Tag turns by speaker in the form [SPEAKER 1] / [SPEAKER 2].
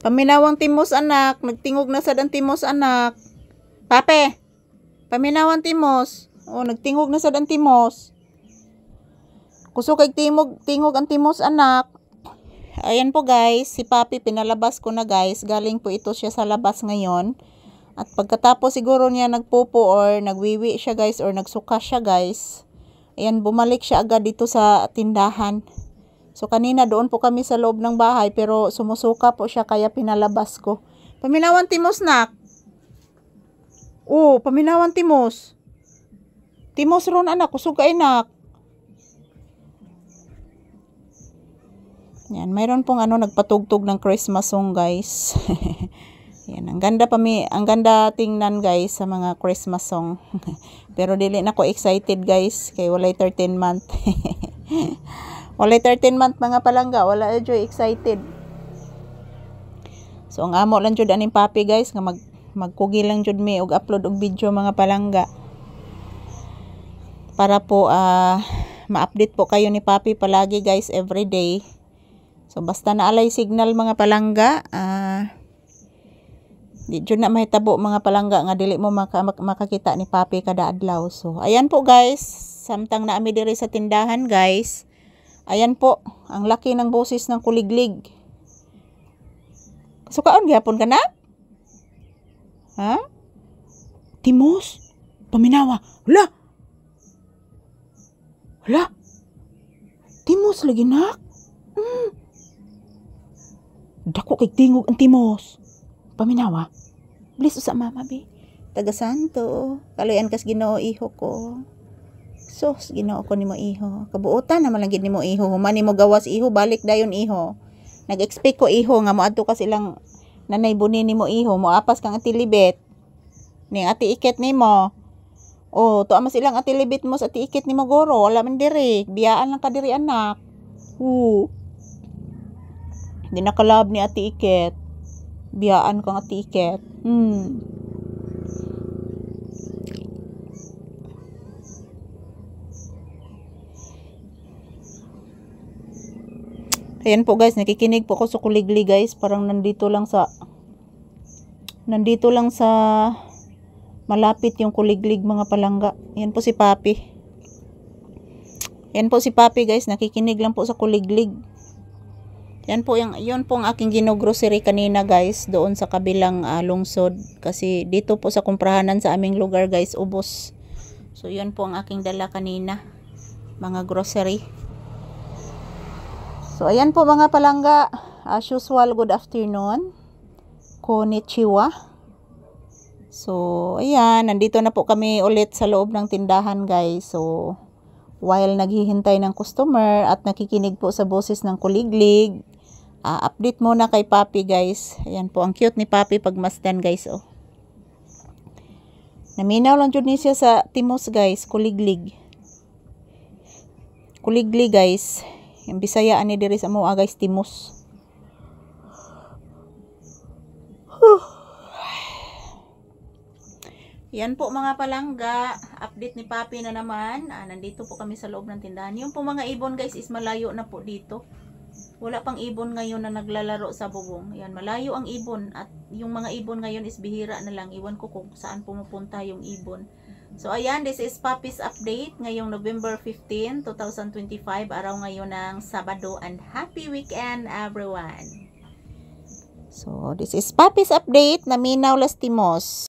[SPEAKER 1] Paminawang timos anak. Nagtingog na sad ang timos anak. Pape. Paminawang timos. Oh, nagtingog na sad ang timos. Kuso kay tingog ang timos anak. Ayan po guys, si Papi pinalabas ko na guys. Galing po ito siya sa labas ngayon. At pagkatapos siguro niya nagpupo or nagwiwi siya guys or nagsuka siya guys. Ayan, bumalik siya agad dito sa tindahan. So kanina doon po kami sa loob ng bahay pero sumusuka po siya kaya pinalabas ko. Paminawan timos nak. Oh, paminawan timos. Timos ron anak, kusog ka anak. Yan, mayroon pong nagpatugtog ng Christmas song guys. Yan, ang ganda tingnan guys sa mga Christmas song. Pero dili na ko excited guys kay walay 13 month. Walay 13 month mga palangga, wala na joy excited. So ang amo lang jud aning Papi guys nga magkugi lang jud mi og upload og video mga palangga. Para po ma-update po kayo ni Papi palagi guys every day. So basta naalay signal mga palangga, di jud na mahitabo mga palangga nga dili mo makakita ni Papi kada adlaw. So ayan po guys, samtang naami diri sa tindahan guys. Ayan po, ang laki ng boses ng kuliglig. So kaon gyapon ka na? Ha? Timos, paminawa. Hala. Hala. Timos lagi nak. Dako kay tingog ang timos. Paminawa. Bliss usa mama be. Taga Santo. Kaloyan kas Ginoo iho ko. Sus, Ginoo ko nimo iho. Kabuotan naman lang gid nimo iho. Human nimo gawas iho, balik dayon iho. Nag-expect ko iho nga moadto ka silang nanay buni nimo iho, moapas kang atilibet. Ni ati iket nimo. Oh, tuwa mas ilang atilibet mo sa ati iket nimo goro. Wala man diri. Biyaan lang ka diri anak. Di nakalab ni ati iket. Biyaan kang ati iket. Ayan po guys, nakikinig po ako sa kuligli guys. Parang nandito lang sa malapit yung kuliglig mga palangga. Ayan po si Papi. Ayan po si Papi guys, nakikinig lang po sa kuliglig. Yan po yun po ang aking gino-grocery kanina guys, doon sa kabilang lungsod. Kasi dito po sa kumprahanan sa aming lugar guys, ubos. So yun po ang aking dala kanina, mga grocery. So ayan po mga palangga, as usual, good afternoon. Konnichiwa. So ayan, nandito na po kami ulit sa loob ng tindahan guys. So while naghihintay ng customer at nakikinig po sa boses ng kuliglig, update muna kay Papi guys. Ayan po, ang cute ni Papi pagmasdan guys. Oh, naminaw lang jud ni siya sa timos guys, kuliglig. Kuliglig guys. Yung Bisayaan ni diri sa moa guys, timos. Yan po mga palangga, update ni Papi na naman. Nandito po kami sa loob ng tindahan. Yung po mga ibon guys is malayo na po dito. Wala pang ibon ngayon na naglalaro sa bubong. Yan, malayo ang ibon. At yung mga ibon ngayon is bihira na lang. Iwan ko kung saan pumupunta yung ibon. So ayan, this is Papi's update. Ngayong November 15, 2025. Araw ngayon ng Sabado. And happy weekend everyone. So this is Papi's update. Naminaw las timos.